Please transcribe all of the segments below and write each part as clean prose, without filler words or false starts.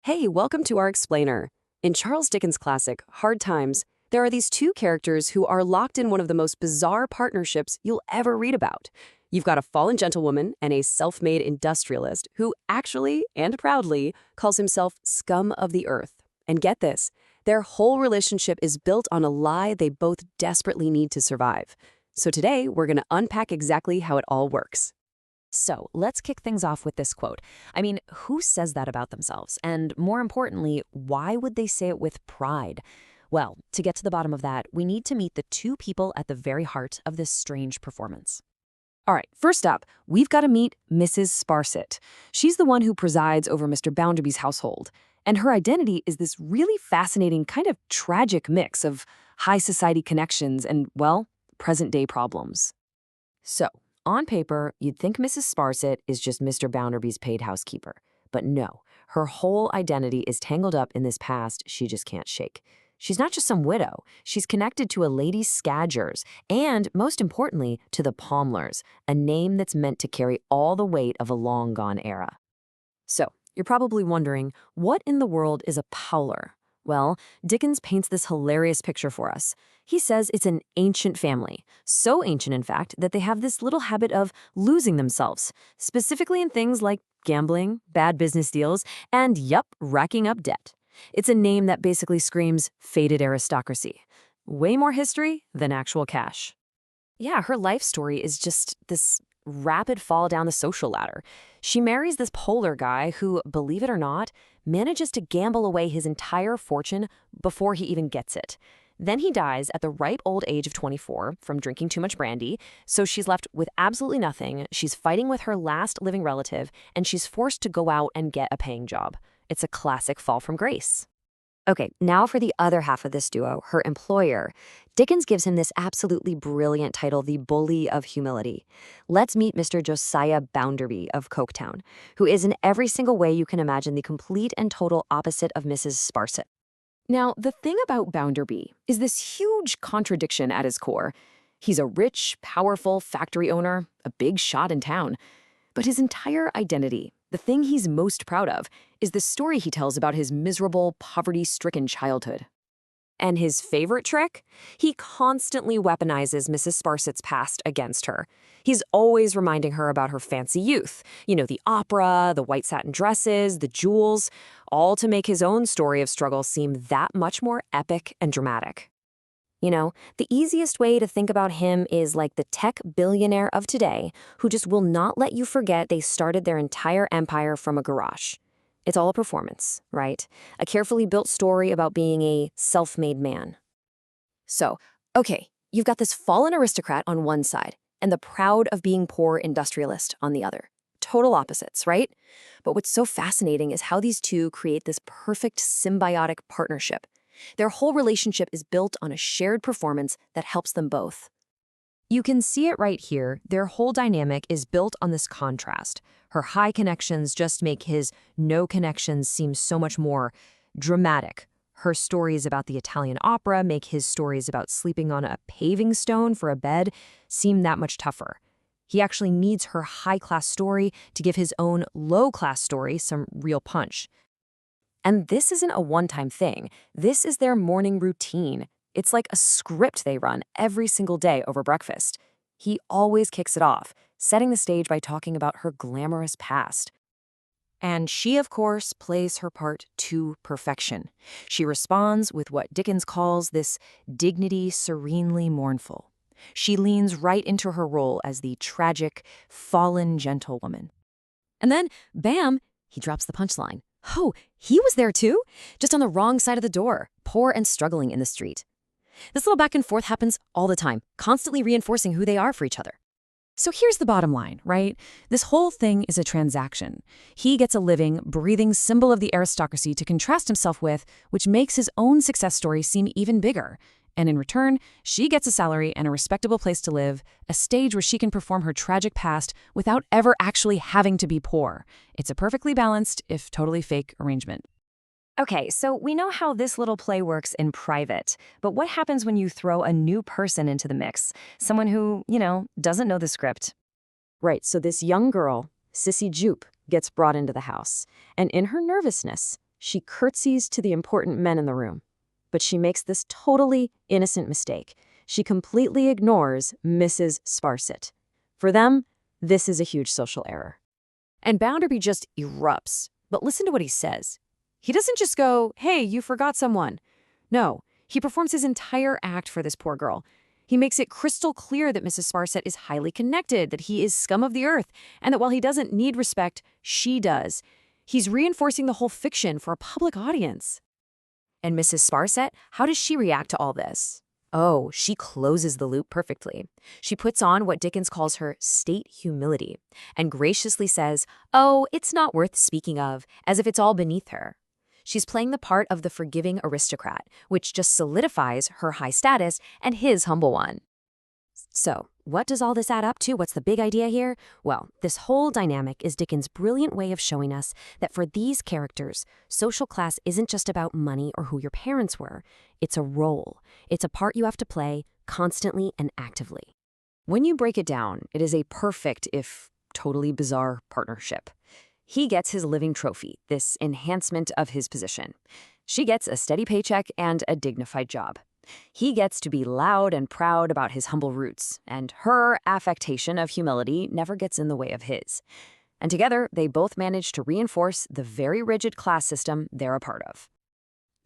Hey, welcome to our explainer. In Charles Dickens' classic, Hard Times, there are these two characters who are locked in one of the most bizarre partnerships you'll ever read about. You've got a fallen gentlewoman and a self-made industrialist who actually, and proudly, calls himself scum of the earth. And get this, their whole relationship is built on a lie they both desperately need to survive. So today, we're going to unpack exactly how it all works. So let's kick things off with this quote. I mean, who says that about themselves? And more importantly, why would they say it with pride? Well, to get to the bottom of that, we need to meet the two people at the very heart of this strange performance. All right, first up, we've got to meet Mrs. Sparsit. She's the one who presides over Mr. Bounderby's household. And her identity is this really fascinating, kind of tragic mix of high society connections and, well, present-day problems. So, on paper, you'd think Mrs. Sparsit is just Mr. Bounderby's paid housekeeper. But no, her whole identity is tangled up in this past she just can't shake. She's not just some widow. She's connected to a Lady Scadgers and, most importantly, to the Palmlers, a name that's meant to carry all the weight of a long-gone era. So, you're probably wondering, what in the world is a Powler? Well, Dickens paints this hilarious picture for us. He says it's an ancient family, so ancient, in fact, that they have this little habit of losing themselves, specifically in things like gambling, bad business deals, and, racking up debt. It's a name that basically screams faded aristocracy. Way more history than actual cash. Yeah, her life story is just this rapid fall down the social ladder. She marries this polar guy who, believe it or not, manages to gamble away his entire fortune before he even gets it. Then he dies at the ripe old age of 24 from drinking too much brandy, so she's left with absolutely nothing. She's fighting with her last living relative, and she's forced to go out and get a paying job. It's a classic fall from grace. Okay, now for the other half of this duo, her employer. Dickens gives him this absolutely brilliant title, the Bully of Humility. Let's meet Mr. Josiah Bounderby of Coketown, who is in every single way you can imagine the complete and total opposite of Mrs. Sparsit. Now, the thing about Bounderby is this huge contradiction at his core. He's a rich, powerful factory owner, a big shot in town. But his entire identity, the thing he's most proud of, is the story he tells about his miserable, poverty-stricken childhood. And his favorite trick? He constantly weaponizes Mrs. Sparsit's past against her. He's always reminding her about her fancy youth. You know, the opera, the white satin dresses, the jewels, all to make his own story of struggle seem that much more epic and dramatic. You know, the easiest way to think about him is like the tech billionaire of today who just will not let you forget they started their entire empire from a garage. It's all a performance, right? A carefully built story about being a self-made man. So, okay, you've got this fallen aristocrat on one side and the proud of being poor industrialist on the other. Total opposites, right? But what's so fascinating is how these two create this perfect symbiotic partnership. Their whole relationship is built on a shared performance that helps them both. You can see it right here. Their whole dynamic is built on this contrast. Her high connections just make his no connections seem so much more dramatic. Her stories about the Italian opera make his stories about sleeping on a paving stone for a bed seem that much tougher. He actually needs her high-class story to give his own low-class story some real punch. And this isn't a one-time thing. This is their morning routine. It's like a script they run every single day over breakfast. He always kicks it off, setting the stage by talking about her glamorous past. And she, of course, plays her part to perfection. She responds with what Dickens calls this dignity serenely mournful. She leans right into her role as the tragic, fallen gentlewoman. And then, bam, he drops the punchline. Oh, he was there too? Just on the wrong side of the door, poor and struggling in the street. This little back and forth happens all the time, constantly reinforcing who they are for each other. So here's the bottom line, right? This whole thing is a transaction. He gets a living, breathing symbol of the aristocracy to contrast himself with, which makes his own success story seem even bigger. And in return, she gets a salary and a respectable place to live, a stage where she can perform her tragic past without ever actually having to be poor. It's a perfectly balanced, if totally fake, arrangement. Okay, so we know how this little play works in private, but what happens when you throw a new person into the mix? Someone who, doesn't know the script. Right, so this young girl, Sissy Jupe, gets brought into the house. And in her nervousness, She curtsies to the important men in the room. But she makes this totally innocent mistake. She completely ignores Mrs. Sparsit. For them, this is a huge social error. And Bounderby just erupts. But listen to what he says. He doesn't just go, "Hey, you forgot someone." No, he performs his entire act for this poor girl. He makes it crystal clear that Mrs. Sparsit is highly connected, that he is scum of the earth, and that while he doesn't need respect, she does. He's reinforcing the whole fiction for a public audience. And Mrs. Sparsit, how does she react to all this? Oh, she closes the loop perfectly. She puts on what Dickens calls her state humility and graciously says, "Oh, it's not worth speaking of," as if it's all beneath her. She's playing the part of the forgiving aristocrat, which just solidifies her high status and his humble one. So, what does all this add up to? What's the big idea here? Well, this whole dynamic is Dickens' brilliant way of showing us that for these characters, social class isn't just about money or who your parents were. It's a role. It's a part you have to play constantly and actively. When you break it down, it is a perfect, if totally bizarre, partnership. He gets his living trophy, this enhancement of his position. She gets a steady paycheck and a dignified job. He gets to be loud and proud about his humble roots, and her affectation of humility never gets in the way of his. And together, they both manage to reinforce the very rigid class system they're a part of.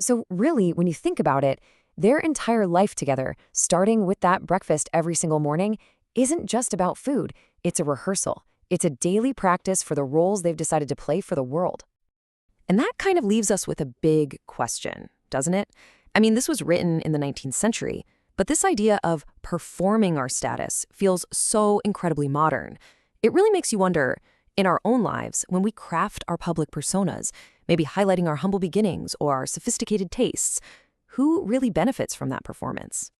So really, when you think about it, their entire life together, starting with that breakfast every single morning, isn't just about food. It's a rehearsal. It's a daily practice for the roles they've decided to play for the world. And that kind of leaves us with a big question, doesn't it? I mean, this was written in the 19th century, but this idea of performing our status feels so incredibly modern. It really makes you wonder, in our own lives, when we craft our public personas, maybe highlighting our humble beginnings or our sophisticated tastes, who really benefits from that performance?